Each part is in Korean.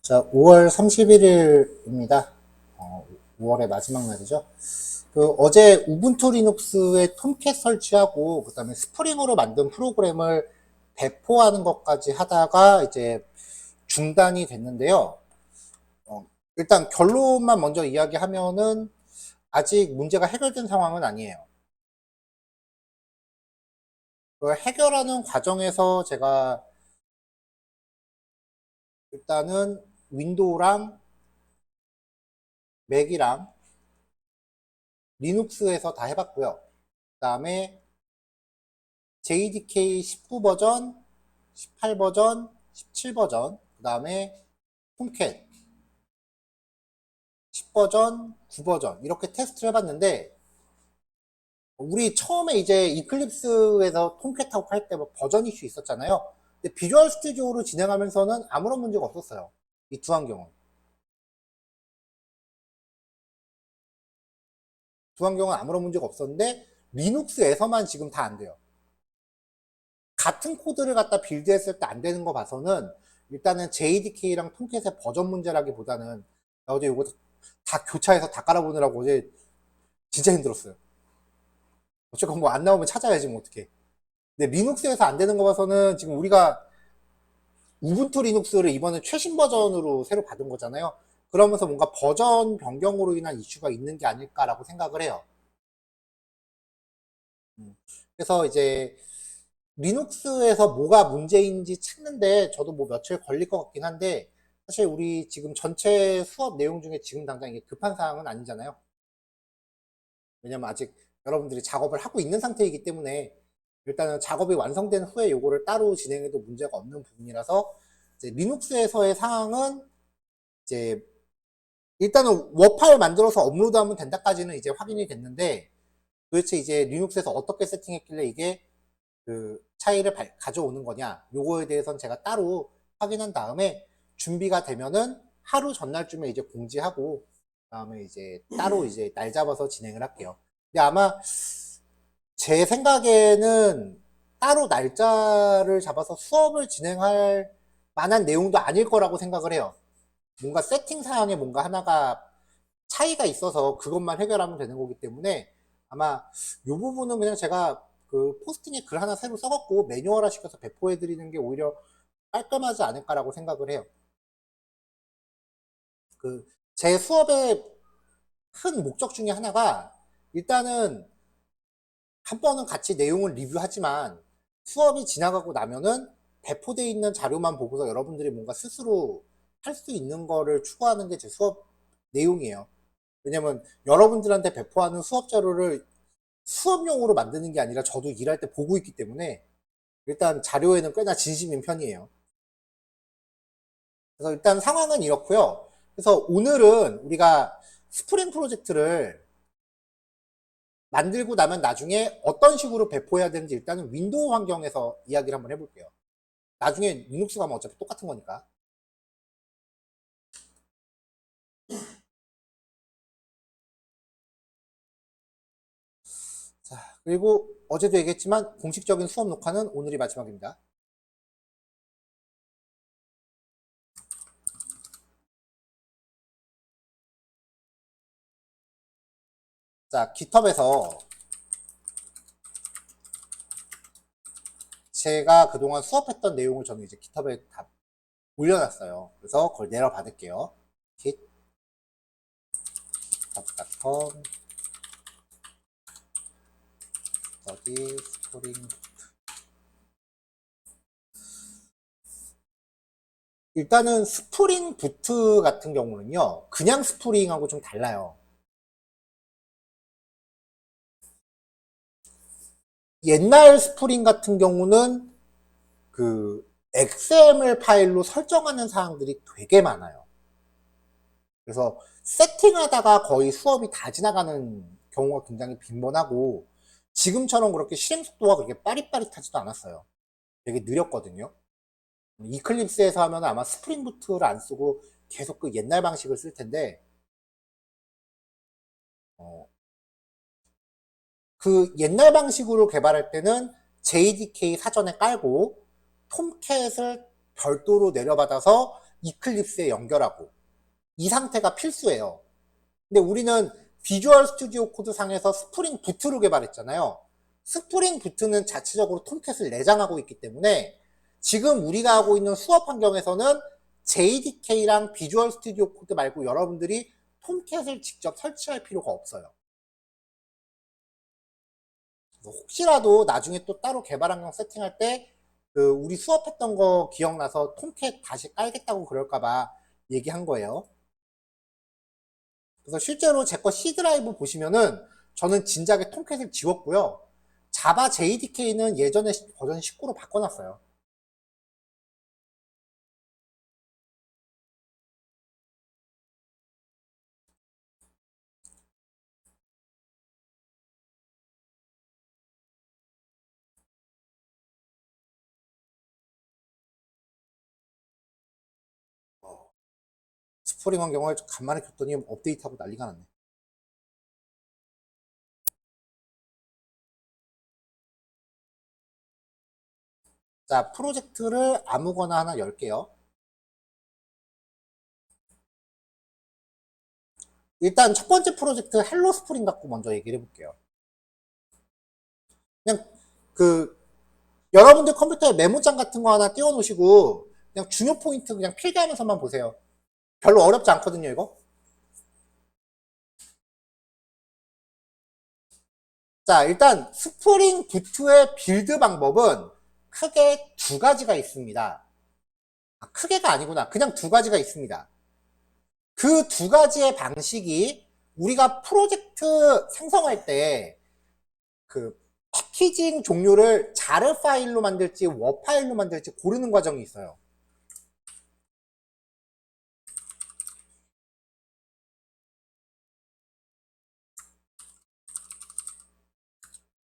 자, 5월 31일입니다. 5월의 마지막 날이죠. 어제 우분투 리눅스에 톰캣 설치하고, 그 다음에 스프링으로 만든 프로그램을 배포하는 것까지 하다가 이제 중단이 됐는데요. 일단 결론만 먼저 이야기하면은 아직 문제가 해결된 상황은 아니에요. 해결하는 과정에서 제가 일단은 윈도우랑 맥이랑 리눅스에서 다 해봤고요. 그 다음에 JDK 19 버전, 18 버전, 17 버전, 그 다음에 톰캣 10 버전, 9 버전 이렇게 테스트를 해봤는데, 우리 처음에 이제 이클립스에서 톰캣하고 할 때 뭐 버전 이슈 있었잖아요. 근데 비주얼 스튜디오로 진행하면서는 아무런 문제가 없었어요. 이 두 환경은. 두 환경은 아무런 문제가 없었는데 리눅스에서만 지금 다 안 돼요. 같은 코드를 갖다 빌드했을 때 안 되는 거 봐서는 일단은 JDK랑 톰캣의 버전 문제라기보다는, 어제 이거 다 교차해서 다 깔아보느라고 어제 진짜 힘들었어요. 어쨌건 뭐 안 나오면 찾아야지 뭐 어떡해. 근데 리눅스에서 안 되는 거 봐서는 지금 우리가 우분투 리눅스를 이번에 최신 버전으로 새로 받은 거잖아요. 그러면서 뭔가 버전 변경으로 인한 이슈가 있는 게 아닐까라고 생각을 해요. 그래서 이제 리눅스에서 뭐가 문제인지 찾는데 저도 뭐 며칠 걸릴 것 같긴 한데, 사실 우리 지금 전체 수업 내용 중에 지금 당장 이게 급한 사항은 아니잖아요. 왜냐면 아직 여러분들이 작업을 하고 있는 상태이기 때문에 일단은 작업이 완성된 후에 요거를 따로 진행해도 문제가 없는 부분이라서, 이제 리눅스에서의 상황은 이제 일단은 워 파일 만들어서 업로드하면 된다까지는 이제 확인이 됐는데, 도대체 이제 리눅스에서 어떻게 세팅했길래 이게 그 차이를 가져오는 거냐, 요거에 대해서는 제가 따로 확인한 다음에 준비가 되면은 하루 전날쯤에 이제 공지하고, 그다음에 이제 따로 이제 날 잡아서 진행을 할게요. 근데 아마 제 생각에는 따로 날짜를 잡아서 수업을 진행할 만한 내용도 아닐 거라고 생각을 해요. 뭔가 세팅 사항에 뭔가 하나가 차이가 있어서 그것만 해결하면 되는 거기 때문에, 아마 이 부분은 그냥 제가 그 포스팅에 글 하나 새로 써갖고 매뉴얼화 시켜서 배포해 드리는 게 오히려 깔끔하지 않을까라고 생각을 해요. 제 수업의 큰 목적 중에 하나가, 일단은 한 번은 같이 내용을 리뷰하지만 수업이 지나가고 나면은 배포되어 있는 자료만 보고서 여러분들이 뭔가 스스로 할 수 있는 거를 추구하는 게 제 수업 내용이에요. 왜냐면 여러분들한테 배포하는 수업 자료를 수업용으로 만드는 게 아니라 저도 일할 때 보고 있기 때문에 일단 자료에는 꽤나 진심인 편이에요. 그래서 일단 상황은 이렇고요. 그래서 오늘은 우리가 스프링 프로젝트를 만들고 나면 나중에 어떤 식으로 배포해야 되는지 일단은 윈도우 환경에서 이야기를 한번 해볼게요. 나중에 리눅스 가면 어차피 똑같은 거니까. 자, 그리고 어제도 얘기했지만 공식적인 수업 녹화는 오늘이 마지막입니다. 자, 깃허브에서 제가 그동안 수업했던 내용을 저는 이제 깃허브에 다 올려놨어요. 그래서 그걸 내려받을게요. github.com study 스프링. 일단은 스프링 부트 같은 경우는요, 그냥 스프링하고 좀 달라요. 옛날 스프링 같은 경우는 그 XML 파일로 설정하는 사항들이 되게 많아요. 그래서 세팅하다가 거의 수업이 다 지나가는 경우가 굉장히 빈번하고, 지금처럼 그렇게 실행 속도가 그렇게 빠릿빠릿하지도 않았어요. 되게 느렸거든요. 이클립스에서 하면 아마 스프링 부트를 안 쓰고 계속 그 옛날 방식을 쓸 텐데, 그 옛날 방식으로 개발할 때는 JDK 사전에 깔고 톰캣을 별도로 내려받아서 이클립스에 연결하고 이 상태가 필수예요. 근데 우리는 비주얼 스튜디오 코드 상에서 스프링 부트로 개발했잖아요. 스프링 부트는 자체적으로 톰캣을 내장하고 있기 때문에 지금 우리가 하고 있는 수업 환경에서는 JDK랑 비주얼 스튜디오 코드 말고 여러분들이 톰캣을 직접 설치할 필요가 없어요. 혹시라도 나중에 또 따로 개발 환경 세팅할 때 우리 수업했던 거 기억나서 톰캣 다시 깔겠다고 그럴까봐 얘기한 거예요. 그래서 실제로 제 거 C 드라이브 보시면은 저는 진작에 톰캣을 지웠고요. 자바 JDK는 예전에 버전 19로 바꿔놨어요. 스프링 환경을 간만에 켰더니 업데이트하고 난리가 났네. 자, 프로젝트를 아무거나 하나 열게요. 일단 첫 번째 프로젝트 헬로 스프링 갖고 먼저 얘기를 해볼게요. 그냥 여러분들 컴퓨터에 메모장 같은 거 하나 띄워 놓으시고 그냥 중요 포인트 그냥 필기하면서만 보세요. 별로 어렵지 않거든요, 이거. 자, 일단 스프링 부트의 빌드 방법은 크게 두 가지가 있습니다. 크게가 아니구나. 그냥 두 가지가 있습니다. 그 두 가지의 방식이 우리가 프로젝트 생성할 때 패키징 종류를 자르 파일로 만들지 워 파일로 만들지 고르는 과정이 있어요.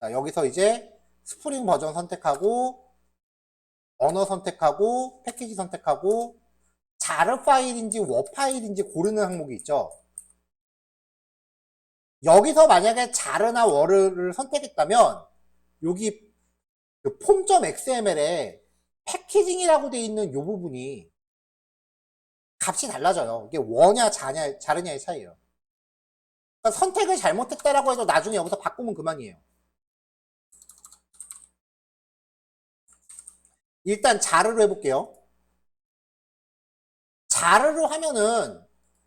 자, 여기서 이제 스프링 버전 선택하고 언어 선택하고 패키지 선택하고 자르 파일인지 워 파일인지 고르는 항목이 있죠. 여기서 만약에 자르나 워를 선택했다면 여기 폼.xml에 패키징이라고 되어 있는 이 부분이 값이 달라져요. 이게 워냐 자르냐의 차이예요. 그러니까 선택을 잘못했다라고 해서 나중에 여기서 바꾸면 그만이에요. 일단 자르로 해볼게요. 자르로 하면은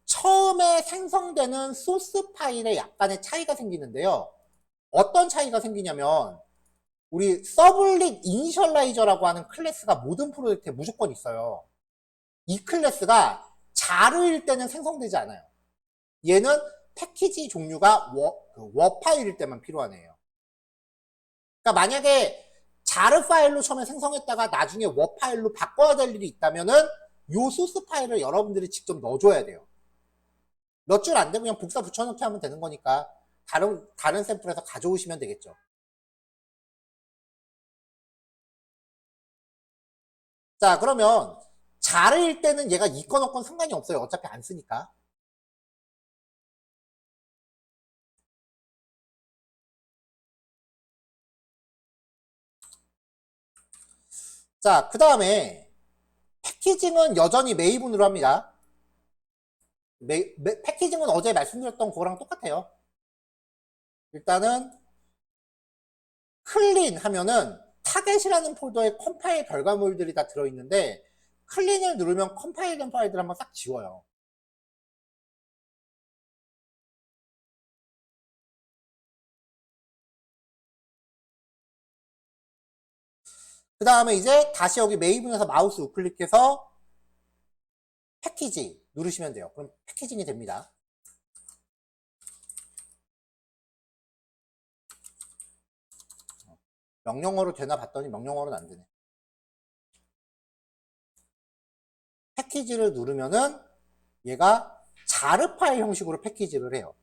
처음에 생성되는 소스 파일에 약간의 차이가 생기는데요. 어떤 차이가 생기냐면 우리 서블릿 이니셜라이저라고 하는 클래스가 모든 프로젝트에 무조건 있어요. 이 클래스가 자르일 때는 생성되지 않아요. 얘는 패키지 종류가 워 파일일 때만 필요한 애예요. 그러니까 만약에 자르 파일로 처음에 생성했다가 나중에 워 파일로 바꿔야 될 일이 있다면은 요 소스 파일을 여러분들이 직접 넣어줘야 돼요. 몇 줄 안 되면 그냥 복사 붙여넣기 하면 되는 거니까 다른 샘플에서 가져오시면 되겠죠. 자, 그러면 자르일 때는 얘가 있건 없건 상관이 없어요. 어차피 안 쓰니까. 자, 그 다음에 패키징은 여전히 메이븐으로 합니다. 패키징은 어제 말씀드렸던 거랑 똑같아요. 일단은 클린 하면은 타겟이라는 폴더에 컴파일 결과물들이 다 들어있는데 클린을 누르면 컴파일된 파일들 한번 싹 지워요. 그 다음에 이제 다시 여기 메이븐에서 마우스 우클릭해서 패키지 누르시면 돼요. 그럼 패키징이 됩니다. 명령어로 되나 봤더니 명령어로는 안 되네. 패키지를 누르면은 얘가 자르 파일 형식으로 패키지를 해요.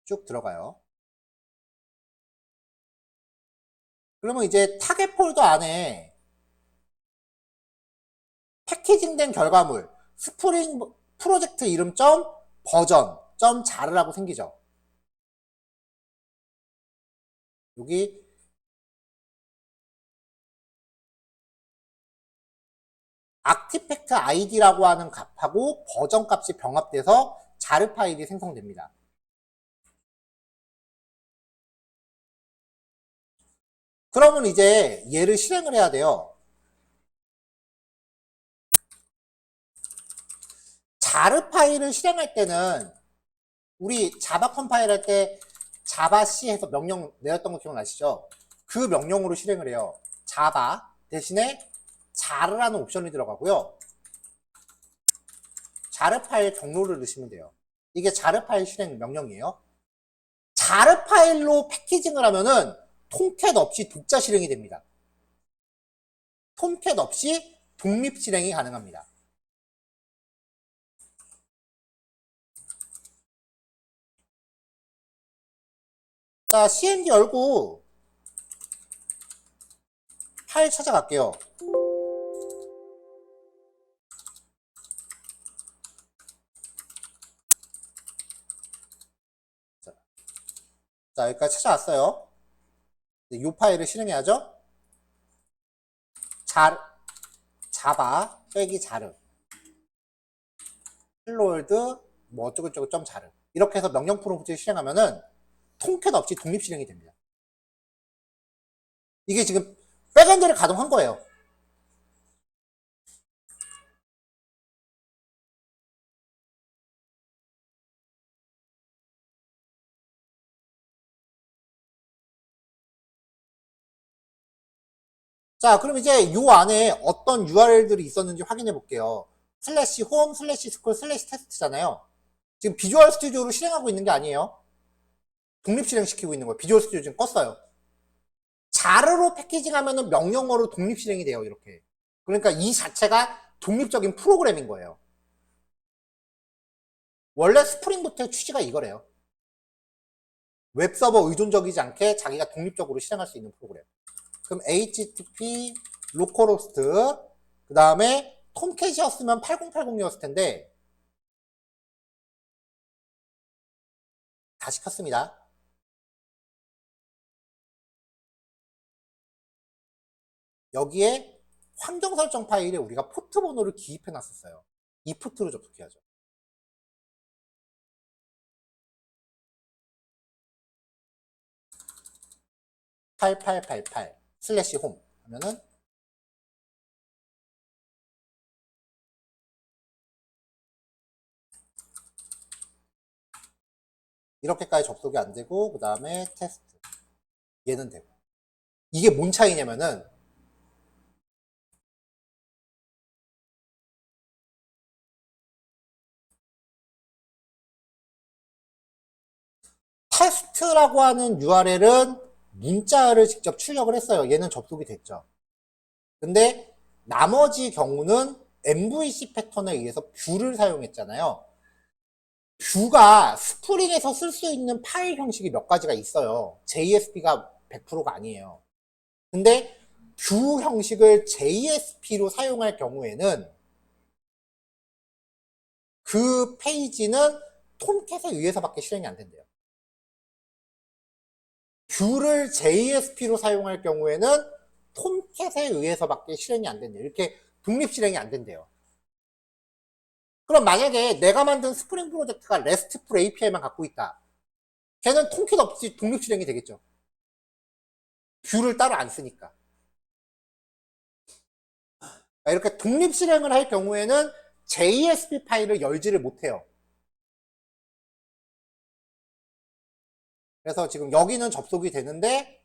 쭉 들어가요. 그러면 이제 타겟 폴더 안에 패키징된 결과물 스프링 프로젝트 이름 버전 자르라고 생기죠. 여기 아티팩트 id라고 하는 값하고 버전 값이 병합돼서 자르 파일이 생성됩니다. 그러면 이제 얘를 실행을 해야 돼요. 자르 파일을 실행할 때는 우리 자바 컴파일 할 때 자바 C 해서 명령 내렸던 거 기억나시죠? 그 명령으로 실행을 해요. 자바 대신에 자르라는 옵션이 들어가고요. 자르 파일 경로를 넣으시면 돼요. 이게 자르 파일 실행 명령이에요. 자르 파일로 패키징을 하면은 톰캣 없이 독자 실행이 됩니다. 톰캣 없이 독립 실행이 가능합니다. 자, cmd 열고 파일 찾아갈게요. 자, 여기까지 찾아왔어요. 이 파일을 실행해야죠. 자바 빼기 자르 헬로월드 뭐 어쩌고저쩌고 점 자르 이렇게 해서 명령 프롬프트를 실행하면은 통캣 없이 독립 실행이 됩니다. 이게 지금 백엔드를 가동한 거예요. 자, 그럼 이제 요 안에 어떤 URL들이 있었는지 확인해 볼게요. 슬래시 홈, 슬래시 스쿨, 슬래시 테스트잖아요. 지금 비주얼 스튜디오로 실행하고 있는 게 아니에요. 독립 실행시키고 있는 거예요. 비주얼 스튜디오 지금 껐어요. 자르로 패키징 하면은 명령어로 독립 실행이 돼요. 이렇게. 그러니까 이 자체가 독립적인 프로그램인 거예요. 원래 스프링부터의 취지가 이거래요. 웹서버 의존적이지 않게 자기가 독립적으로 실행할 수 있는 프로그램. 그럼 HTTP 로컬호스트 그 다음에 톰캣이었으면 8080이었을 텐데 다시 켰습니다. 여기에 환경 설정 파일에 우리가 포트 번호를 기입해 놨었어요. 이 포트로 접속해야죠. (8888) 슬래시 홈 하면은 이렇게까지 접속이 안 되고 그 다음에 테스트 얘는 되고 이게 뭔 차이냐면은 테스트라고 하는 URL은 문자를 직접 출력을 했어요. 얘는 접속이 됐죠. 근데 나머지 경우는 MVC 패턴에 의해서 뷰를 사용했잖아요. 뷰가 스프링에서 쓸 수 있는 파일 형식이 몇 가지가 있어요. JSP가 100%가 아니에요. 근데 뷰 형식을 JSP로 사용할 경우에는 그 페이지는 톰캣에 의해서밖에 실행이 안 된대요. 뷰를 JSP로 사용할 경우에는 톰캣에 의해서밖에 실행이 안 된대요. 이렇게 독립 실행이 안 된대요. 그럼 만약에 내가 만든 스프링 프로젝트가 RESTful API만 갖고 있다. 걔는 톰캣 없이 독립 실행이 되겠죠. 뷰를 따로 안 쓰니까. 이렇게 독립 실행을 할 경우에는 JSP 파일을 열지를 못해요. 그래서 지금 여기는 접속이 되는데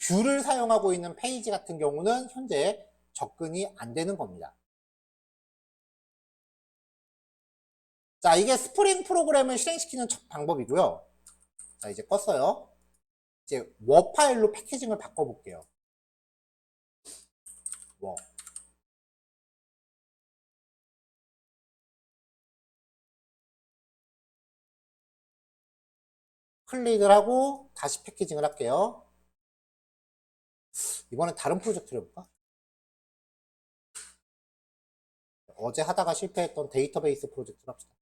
뷰를 사용하고 있는 페이지 같은 경우는 현재 접근이 안 되는 겁니다. 자, 이게 스프링 프로그램을 실행시키는 방법이고요. 자, 이제 껐어요. 이제 워 파일로 패키징을 바꿔볼게요. 워. 클릭을 하고 다시 패키징을 할게요. 이번엔 다른 프로젝트를 해볼까? 어제 하다가 실패했던 데이터베이스 프로젝트를 합시다.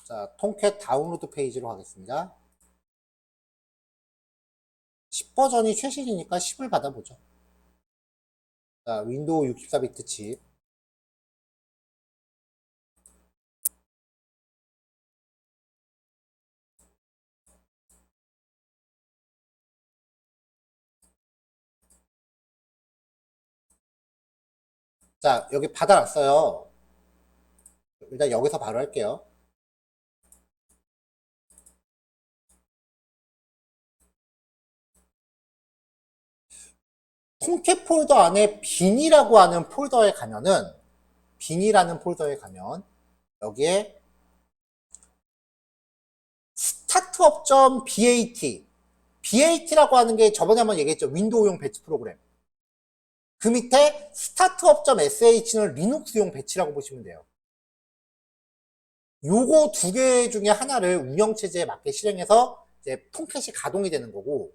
자, 통캣 다운로드 페이지로 가겠습니다. 10 버전이 최신이니까 10을 받아보죠. 자, 윈도우 64비트 칩. 자, 여기 받아놨어요. 일단 여기서 바로 할게요. 통캣 폴더 안에 빈이라고 하는 폴더에 가면은, 빈이라는 폴더에 가면, 여기에 startup.bat, bat라고 하는 게 저번에 한번 얘기했죠. 윈도우용 배치 프로그램. 그 밑에 startup.sh는 리눅스용 배치라고 보시면 돼요. 요거 두 개 중에 하나를 운영체제에 맞게 실행해서 이제 통캣이 가동이 되는 거고,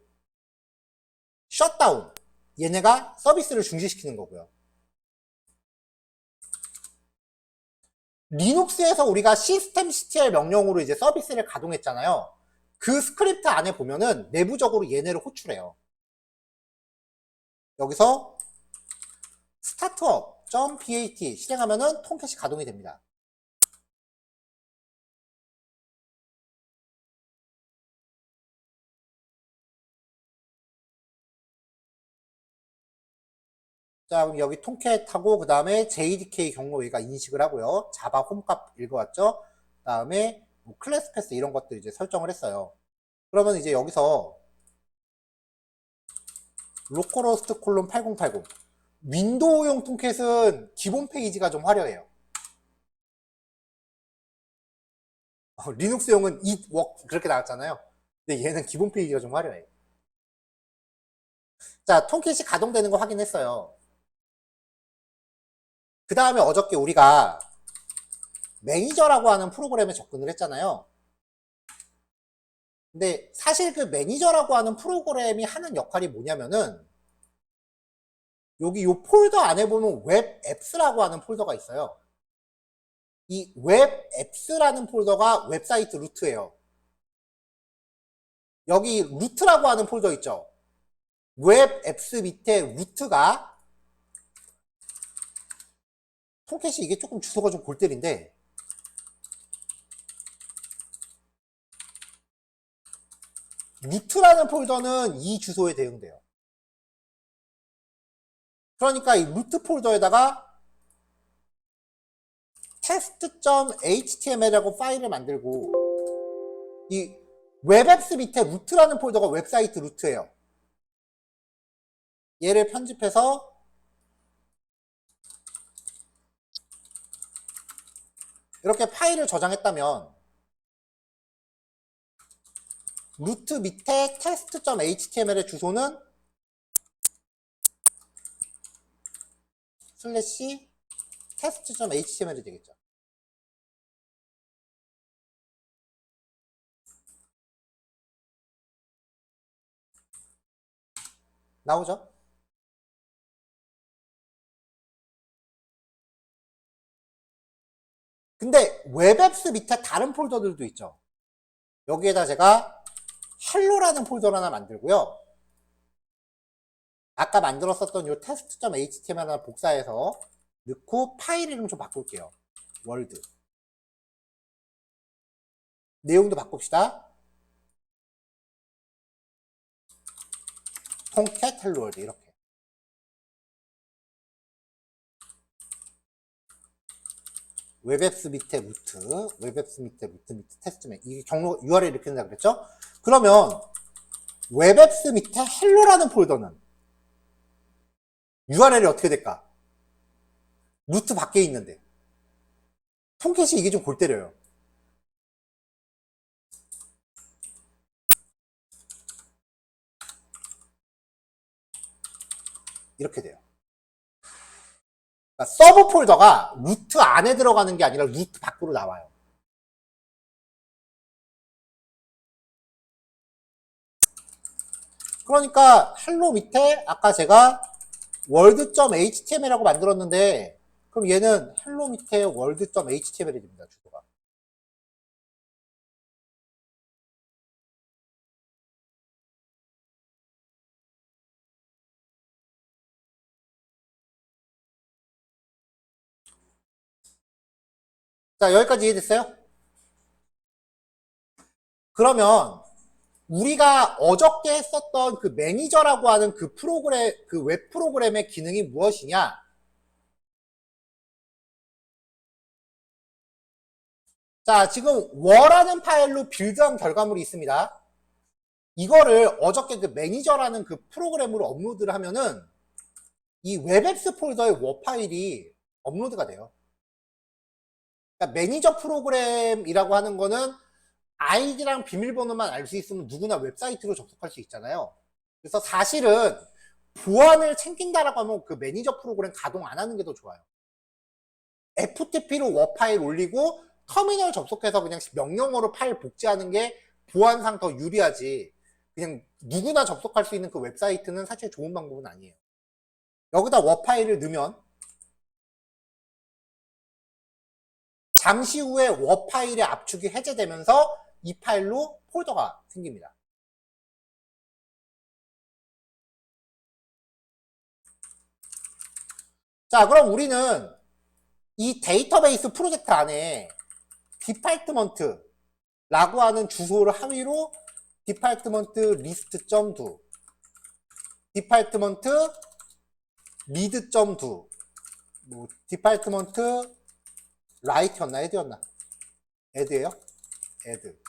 셧다운, 얘네가 서비스를 중지시키는 거고요. 리눅스에서 우리가 systemctl 명령으로 이제 서비스를 가동했잖아요. 그 스크립트 안에 보면은 내부적으로 얘네를 호출해요. 여기서 startup.bat 실행하면은 통캣이 가동이 됩니다. 자, 그럼 여기 통캣하고 그 다음에 JDK 경로 얘가 인식을 하고요. 자바 홈값 읽어왔죠. 그 다음에 뭐 클래스 패스 이런 것들 이제 설정을 했어요. 그러면 이제 여기서 로컬호스트 콜론 8080 윈도우용 통캣은 기본 페이지가 좀 화려해요. 리눅스용은 it work 그렇게 나왔잖아요. 근데 얘는 기본 페이지가 좀 화려해. 자, 통캣이 가동되는 거 확인했어요. 그 다음에 어저께 우리가 매니저라고 하는 프로그램에 접근을 했잖아요. 근데 사실 그 매니저라고 하는 프로그램이 하는 역할이 뭐냐면은 여기 요 폴더 안에 보면 웹 앱스라고 하는 폴더가 있어요. 이 웹 앱스라는 폴더가 웹사이트 루트예요. 여기 루트라고 하는 폴더 있죠. 웹 앱스 밑에 루트가 통캣이 이게 조금 주소가 좀 골 때린데 루트라는 폴더는 이 주소에 대응돼요. 그러니까 이 루트 폴더에다가 test.html이라고 파일을 만들고 이 웹앱스 밑에 루트라는 폴더가 웹사이트 루트예요. 얘를 편집해서 이렇게 파일을 저장했다면 루트 밑에 test.html의 주소는 슬래시 test.html이 되겠죠. 나오죠? 근데 웹앱스 밑에 다른 폴더들도 있죠. 여기에다 제가 hello라는 폴더를 하나 만들고요. 아까 만들었었던 이 test.html 하나 복사해서 넣고 파일 이름 좀 바꿀게요. 월드. 내용도 바꿉시다. 통캣 헬로 월드 이렇게. 웹앱스 밑에 루트, 웹앱스 밑에 루트 테스트맨. 이게 경로 URL 이렇게 된다 그랬죠? 그러면 웹앱스 밑에 헬로라는 폴더는 URL이 어떻게 될까? 루트 밖에 있는데. 통캣이 이게 좀 골 때려요. 이렇게 돼요. 그러니까 서브 폴더가 루트 안에 들어가는 게 아니라 루트 밖으로 나와요. 그러니까 헬로 밑에 아까 제가 world.html이라고 만들었는데 그럼 얘는 헬로 밑에 world.html이 됩니다. 주소가. 자, 여기까지 이해됐어요? 그러면 우리가 어저께 했었던 그 매니저라고 하는 그 프로그램, 그 웹 프로그램의 기능이 무엇이냐? 자, 지금 워라는 파일로 빌드한 결과물이 있습니다. 이거를 어저께 그 매니저라는 그 프로그램으로 업로드를 하면은 이 웹앱스 폴더의 워 파일이 업로드가 돼요. 그러니까 매니저 프로그램이라고 하는 거는 아이디랑 비밀번호만 알 수 있으면 누구나 웹사이트로 접속할 수 있잖아요. 그래서 사실은 보안을 챙긴다라고 하면 그 매니저 프로그램 가동 안 하는 게 더 좋아요. FTP로 워 파일 올리고 터미널 접속해서 그냥 명령어로 파일 복제하는 게 보안상 더 유리하지. 그냥 누구나 접속할 수 있는 그 웹사이트는 사실 좋은 방법은 아니에요. 여기다 워 파일을 넣으면 잠시 후에 워 파일의 압축이 해제되면서 이 파일로 폴더가 생깁니다. 자, 그럼 우리는 이 데이터베이스 프로젝트 안에 디파트먼트라고 하는 주소를 하위로 디파트먼트 리스트.do 디파트먼트 리드.do 뭐 디파트먼트 라이트였나 에드였나? 에드예요? 에드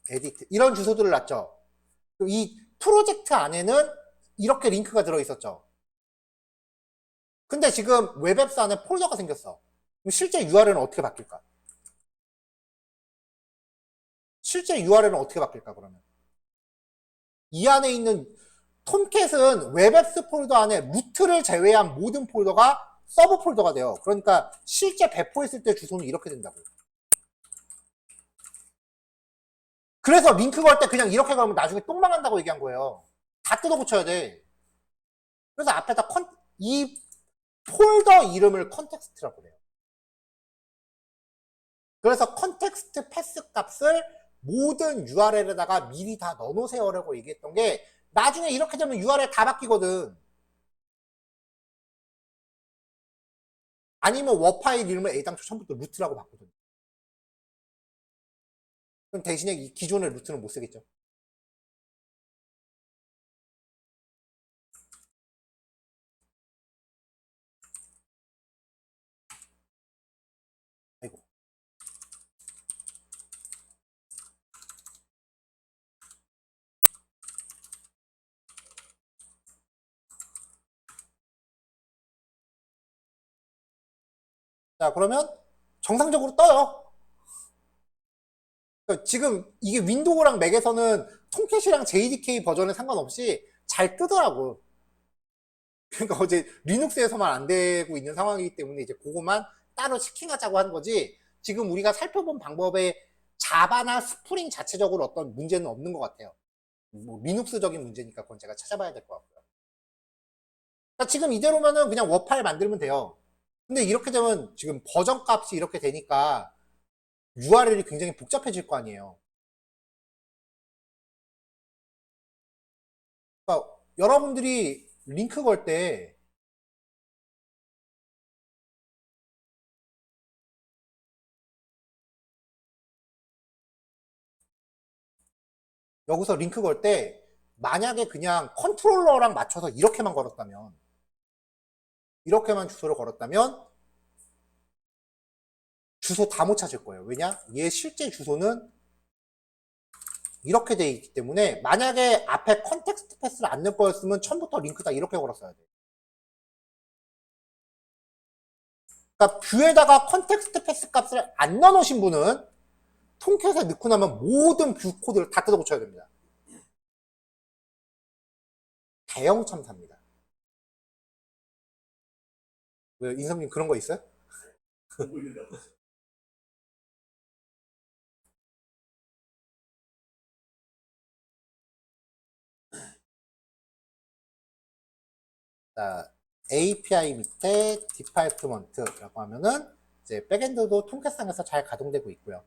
에디트 이런 주소들을 놨죠. 이 프로젝트 안에는 이렇게 링크가 들어있었죠. 근데 지금 웹앱스 안에 폴더가 생겼어. 그럼 실제 URL은 어떻게 바뀔까? 실제 URL은 어떻게 바뀔까 그러면? 이 안에 있는 톰캣은 웹앱스 폴더 안에 루트를 제외한 모든 폴더가 서브 폴더가 돼요. 그러니까 실제 배포했을 때 주소는 이렇게 된다고요. 그래서 링크 걸 때 그냥 이렇게 걸면 나중에 똥 망한다고 얘기한 거예요. 다 뜯어 고쳐야 돼. 그래서 앞에다 이 폴더 이름을 컨텍스트라고 그래요. 그래서 컨텍스트 패스 값을 모든 URL에다가 미리 다 넣어놓으세요라고 얘기했던 게 나중에 이렇게 되면 URL 다 바뀌거든. 아니면 워 파일 이름을 애당초 처음부터 루트라고 바꾸든. 그럼 대신에 이 기존의 루트는 못 쓰겠죠. 아이고. 자, 그러면 정상적으로 떠요. 그러니까 지금 이게 윈도우랑 맥에서는 톰캣이랑 JDK 버전에 상관없이 잘 뜨더라고. 그러니까 어제 리눅스에서만 안 되고 있는 상황이기 때문에 이제 그거만 따로 체킹하자고 하는 거지. 지금 우리가 살펴본 방법에 자바나 스프링 자체적으로 어떤 문제는 없는 것 같아요. 뭐 리눅스적인 문제니까 그건 제가 찾아봐야 될 것 같고요. 그러니까 지금 이대로면은 그냥 워 파일 만들면 돼요. 근데 이렇게 되면 지금 버전 값이 이렇게 되니까 URL이 굉장히 복잡해질 거 아니에요. 그러니까 여러분들이 링크 걸 때 여기서 링크 걸 때 만약에 그냥 컨트롤러랑 맞춰서 이렇게만 걸었다면 이렇게만 주소를 걸었다면 주소 다 못 찾을 거예요. 왜냐? 얘 실제 주소는 이렇게 돼 있기 때문에 만약에 앞에 컨텍스트 패스를 안 넣을 거였으면 처음부터 링크 다 이렇게 걸었어야 돼요. 그러니까 뷰에다가 컨텍스트 패스 값을 안 넣어놓으신 분은 통캣에 넣고 나면 모든 뷰 코드를 다 뜯어 고쳐야 됩니다. 대형 참사입니다. 왜 인성님 그런 거 있어요? 자, API 밑에 디파트먼트라고 하면은 이제 백엔드도 통캣상에서 잘 가동되고 있고요.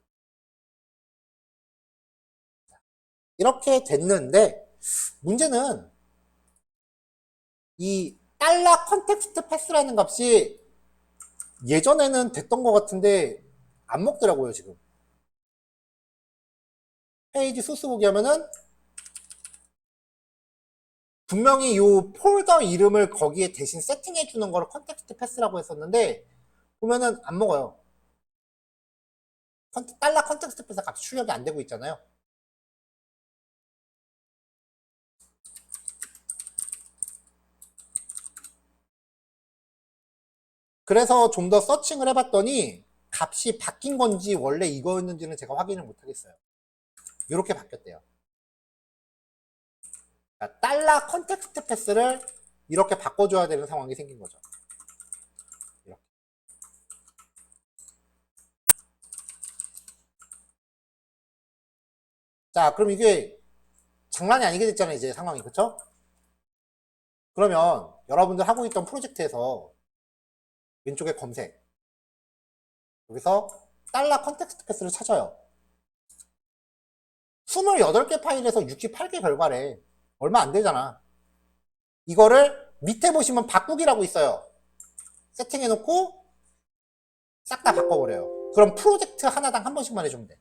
이렇게 됐는데 문제는 이 달러 컨텍스트 패스라는 값이 예전에는 됐던 것 같은데 안 먹더라고요 지금. 페이지 소스 보기 하면은 분명히 요 폴더 이름을 거기에 대신 세팅해 주는 거를 컨텍스트 패스라고 했었는데 보면은 안 먹어요. 달러 컨텍스트 패스 값이 출력이 안 되고 있잖아요. 그래서 좀 더 서칭을 해봤더니 값이 바뀐 건지 원래 이거였는지는 제가 확인을 못하겠어요. 이렇게 바뀌었대요. 그러니까 달러 컨텍스트 패스를 이렇게 바꿔줘야 되는 상황이 생긴 거죠. 이렇게. 자, 그럼 이게 장난이 아니게 됐잖아요, 이제 상황이. 그쵸? 그러면 여러분들 하고 있던 프로젝트에서 왼쪽에 검색, 여기서 달러 컨텍스트 패스를 찾아요. 28개 파일에서 68개 결과래. 얼마 안 되잖아. 이거를 밑에 보시면 바꾸기라고 있어요. 세팅해놓고 싹 다 바꿔버려요. 그럼 프로젝트 하나당 한 번씩만 해주면 돼.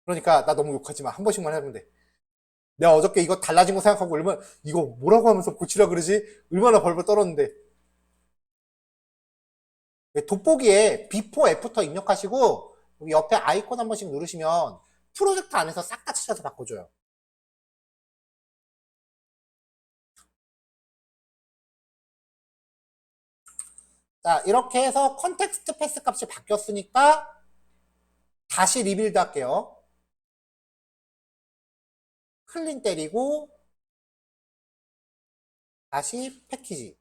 그러니까 나 너무 욕하지 마. 한 번씩만 해주면 돼. 내가 어저께 이거 달라진 거 생각하고 얼마나 이거 뭐라고 하면서 고치라 그러지? 얼마나 벌벌 떨었는데. 돋보기에 비포 애프터 입력하시고 여기 옆에 아이콘 한 번씩 누르시면 프로젝트 안에서 싹 다 찾아서 바꿔줘요. 자, 이렇게 해서 컨텍스트 패스 값이 바뀌었으니까 다시 리빌드 할게요. 클린 때리고 다시 패키지.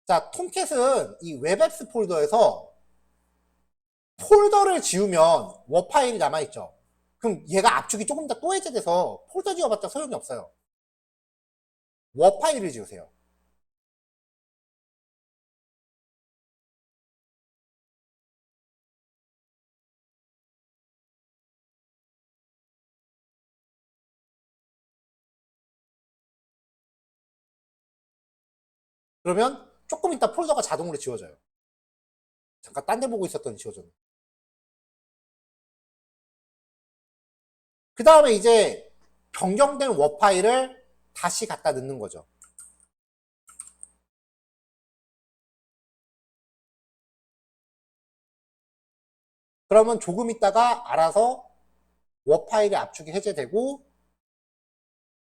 자, 톰캣은 이 웹앱스 폴더에서 폴더를 지우면 워 파일이 남아있죠. 그럼 얘가 압축이 조금 더 또 해제돼서 폴더 지워봤자 소용이 없어요. 워 파일을 지우세요. 그러면 조금 있다 폴더가 자동으로 지워져요. 잠깐 딴 데 보고 있었더니 지워졌네. 그 다음에 이제 변경된 워 파일을 다시 갖다 넣는 거죠. 그러면 조금 있다가 알아서 워 파일의 압축이 해제되고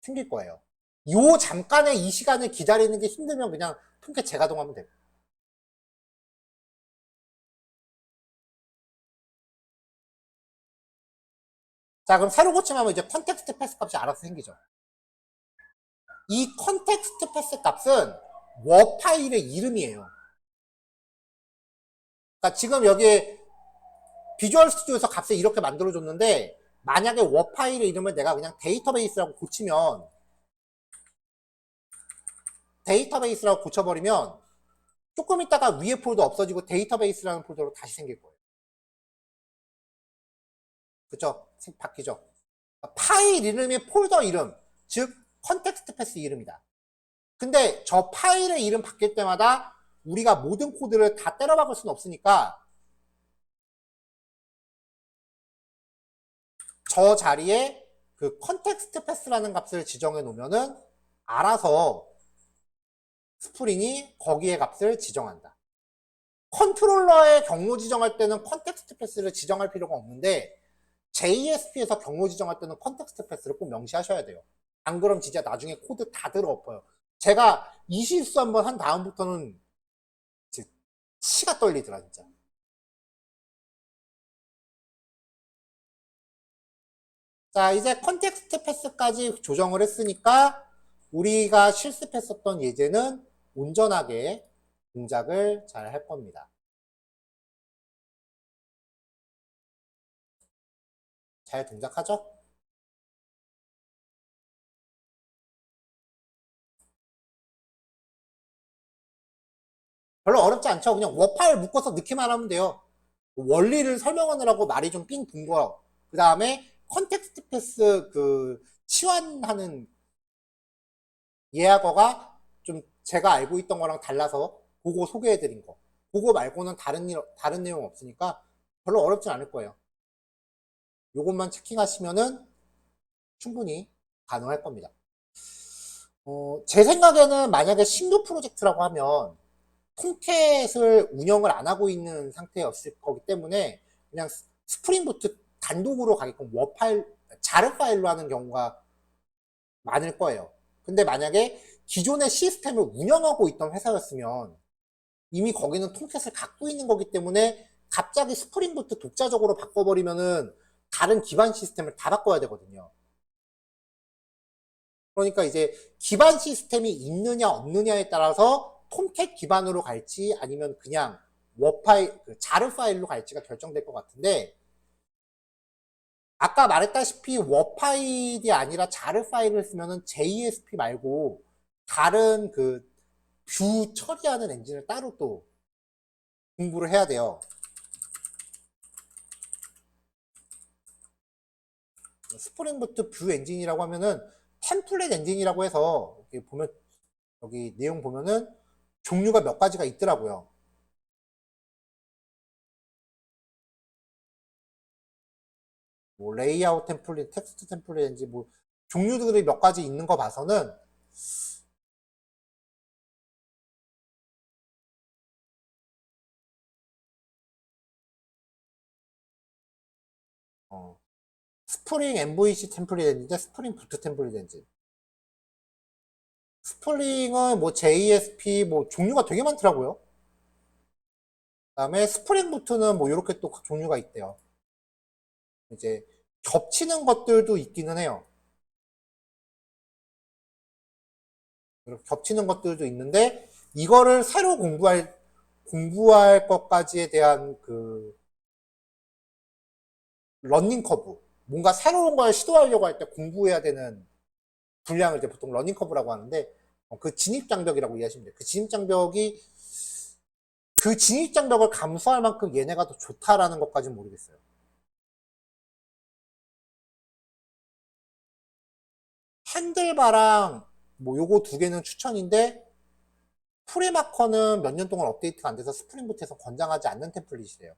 생길 거예요. 요 잠깐의 이 시간을 기다리는 게 힘들면 그냥 톰캣 재가동하면 돼요. 자, 그럼 새로 고침하면 이제 컨텍스트 패스 값이 알아서 생기죠. 이 컨텍스트 패스 값은 워 파일의 이름이에요. 그러니까 지금 여기 비주얼 스튜디오에서 값을 이렇게 만들어줬는데 만약에 워 파일의 이름을 내가 그냥 데이터베이스라고 고치면 데이터베이스라고 고쳐버리면 조금 있다가 위에 폴더 없어지고 데이터베이스라는 폴더로 다시 생길 거예요. 그쵸? 바뀌죠? 파일 이름이 폴더 이름, 즉 컨텍스트 패스 이름이다. 근데 저 파일의 이름 바뀔 때마다 우리가 모든 코드를 다 때려박을 수는 없으니까 저 자리에 그 컨텍스트 패스라는 값을 지정해 놓으면은 알아서 스프링이 거기에 값을 지정한다. 컨트롤러의 경로 지정할 때는 컨텍스트 패스를 지정할 필요가 없는데 JSP에서 경로 지정할 때는 컨텍스트 패스를 꼭 명시하셔야 돼요. 안 그럼 진짜 나중에 코드 다 들어 엎어요. 제가 이 실수 한번 한 다음부터는 치가 떨리더라 진짜. 자, 이제 컨텍스트 패스까지 조정을 했으니까 우리가 실습했었던 예제는 온전하게 동작을 잘 할 겁니다. 잘 동작하죠? 별로 어렵지 않죠? 그냥 워 파일 묶어서 넣기만 하면 돼요. 원리를 설명하느라고 말이 좀 삥 돈 거. 그 다음에 컨텍스트 패스 그 치환하는 예약어가 좀 제가 알고 있던 거랑 달라서 그거 소개해 드린 거. 그거 말고는 다른 내용 없으니까 별로 어렵진 않을 거예요. 요것만 체킹하시면은 충분히 가능할 겁니다. 제 생각에는 만약에 신규 프로젝트라고 하면 톰캣을 운영을 안 하고 있는 상태였을 거기 때문에 그냥 스프링부트 단독으로 가게끔 자르 파일로 하는 경우가 많을 거예요. 근데 만약에 기존의 시스템을 운영하고 있던 회사였으면 이미 거기는 톰캣을 갖고 있는 거기 때문에 갑자기 스프링부트 독자적으로 바꿔버리면은 다른 기반 시스템을 다 바꿔야 되거든요. 그러니까 이제 기반 시스템이 있느냐 없느냐에 따라서 톰캣 기반으로 갈지 아니면 그냥 자르 파일로 갈지가 결정될 것 같은데, 아까 말했다시피 파일이 아니라 자르 파일을 쓰면은 JSP 말고 다른 그 뷰 처리하는 엔진을 따로 또 공부를 해야 돼요. 스프링부트 뷰 엔진이라고 하면은 템플릿 엔진이라고 해서 여기 보면, 여기 내용 보면은 종류가 몇 가지가 있더라고요. 뭐 레이아웃 템플릿, 텍스트 템플릿 엔진, 뭐 종류들이 몇 가지 있는 거 봐서는 스프링 MVC 템플릿 엔진인데 스프링 부트 템플릿 엔진. 스프링은 뭐 JSP 뭐 종류가 되게 많더라고요. 그다음에 스프링 부트는 뭐 이렇게 또 종류가 있대요. 이제 겹치는 것들도 있기는 해요. 겹치는 것들도 있는데 이거를 새로 공부할 것까지에 대한 그 러닝 커브, 뭔가 새로운 걸 시도하려고 할 때 공부해야 되는 분량을 이제 보통 러닝 커브라고 하는데, 그 진입 장벽이라고 이해하시면 돼요. 그 진입 장벽을 감수할 만큼 얘네가 더 좋다라는 것까지는 모르겠어요. 핸들바랑 뭐 요거 두 개는 추천인데, 프리마커는 몇 년 동안 업데이트가 안 돼서 스프링부트에서 권장하지 않는 템플릿이래요.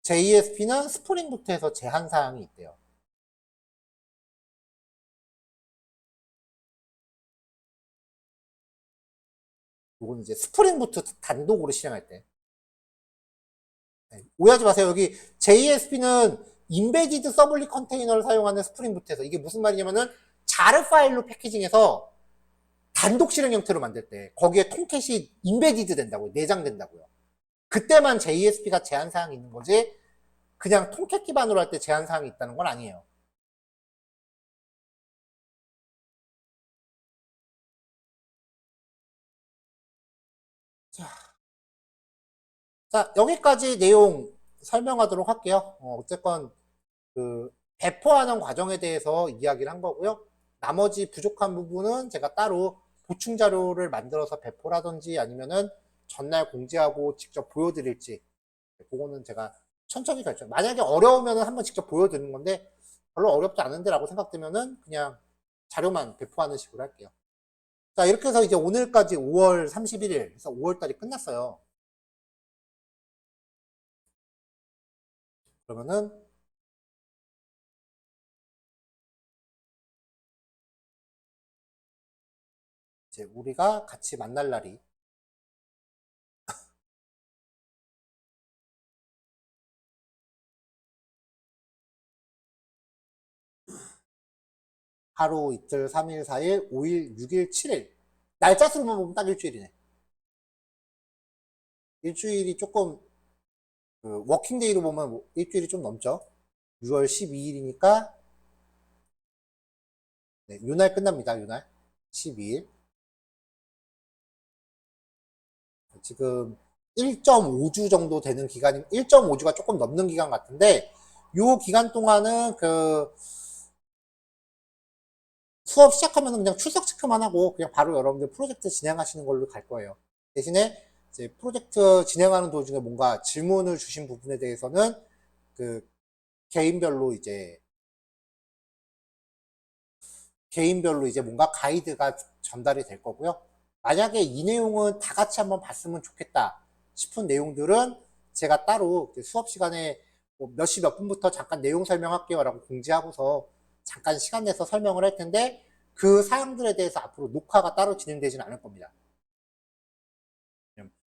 JSP는 스프링부트에서 제한 사항이 있대요. 요건 이제 스프링부트 단독으로 실행할 때. 네, 오해하지 마세요. 여기 JSP는 인베디드 서블릿 컨테이너를 사용하는 스프링부트에서, 이게 무슨 말이냐면은 자르 파일로 패키징해서 단독 실행 형태로 만들 때 거기에 톰캣이 인베디드 된다고요. 내장된다고요. 그때만 JSP가 제한 사항이 있는 거지, 그냥 톰캣 기반으로 할 때 제한 사항이 있다는 건 아니에요. 자, 여기까지 내용 설명하도록 할게요. 어쨌건 그 배포하는 과정에 대해서 이야기를 한 거고요. 나머지 부족한 부분은 제가 따로 보충 자료를 만들어서 배포라든지 아니면은 전날 공지하고 직접 보여드릴지, 그거는 제가 천천히 결정. 만약에 어려우면은 한번 직접 보여드리는 건데 별로 어렵지 않은데라고 생각되면은 그냥 자료만 배포하는 식으로 할게요. 자, 이렇게 해서 이제 오늘까지 5월 31일, 그래서 5월달이 끝났어요. 그러면은 이제 우리가 같이 만날 날이 하루, 이틀, 3일, 4일, 5일, 6일, 7일. 날짜 수로만 보면 딱 일주일이네. 일주일이 조금, 그 워킹데이로 보면 일주일이 좀 넘죠. 6월 12일이니까, 네, 요날 끝납니다. 요날. 12일. 지금 1.5주 정도 되는 기간이, 1.5주가 조금 넘는 기간 같은데, 요 기간 동안은 그 수업 시작하면 그냥 출석 체크만 하고 그냥 바로 여러분들 프로젝트 진행하시는 걸로 갈 거예요. 대신에 이제 프로젝트 진행하는 도중에 뭔가 질문을 주신 부분에 대해서는 그 개인별로 이제 뭔가 가이드가 전달이 될 거고요. 만약에 이 내용은 다 같이 한번 봤으면 좋겠다 싶은 내용들은 제가 따로 수업 시간에 뭐 몇 시 몇 분부터 잠깐 내용 설명할게요 라고 공지하고서 잠깐 시간 내서 설명을 할 텐데, 그 사항들에 대해서 앞으로 녹화가 따로 진행되지는 않을 겁니다.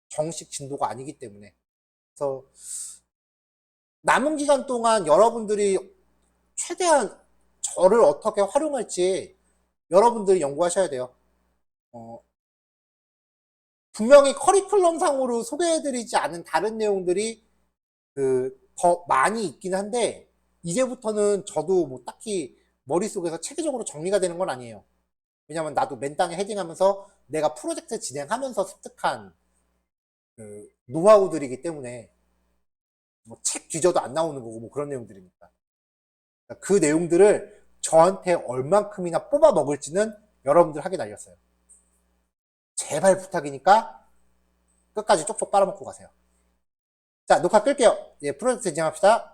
정식 진도가 아니기 때문에. 그래서 남은 기간 동안 여러분들이 최대한 저를 어떻게 활용할지 여러분들이 연구하셔야 돼요. 분명히 커리큘럼상으로 소개해드리지 않은 다른 내용들이 더 많이 있긴 한데, 이제부터는 저도 뭐 딱히 머릿속에서 체계적으로 정리가 되는 건 아니에요. 왜냐면 나도 맨땅에 헤딩하면서 내가 프로젝트 진행하면서 습득한 노하우들이기 때문에 뭐 책 뒤져도 안 나오는 거고 뭐 그런 내용들이니까. 그 내용들을 저한테 얼만큼이나 뽑아 먹을지는 여러분들 하게 날렸어요. 제발 부탁이니까 끝까지 쪽쪽 빨아먹고 가세요. 자, 녹화 끌게요. 예, 프로젝트 진행합시다.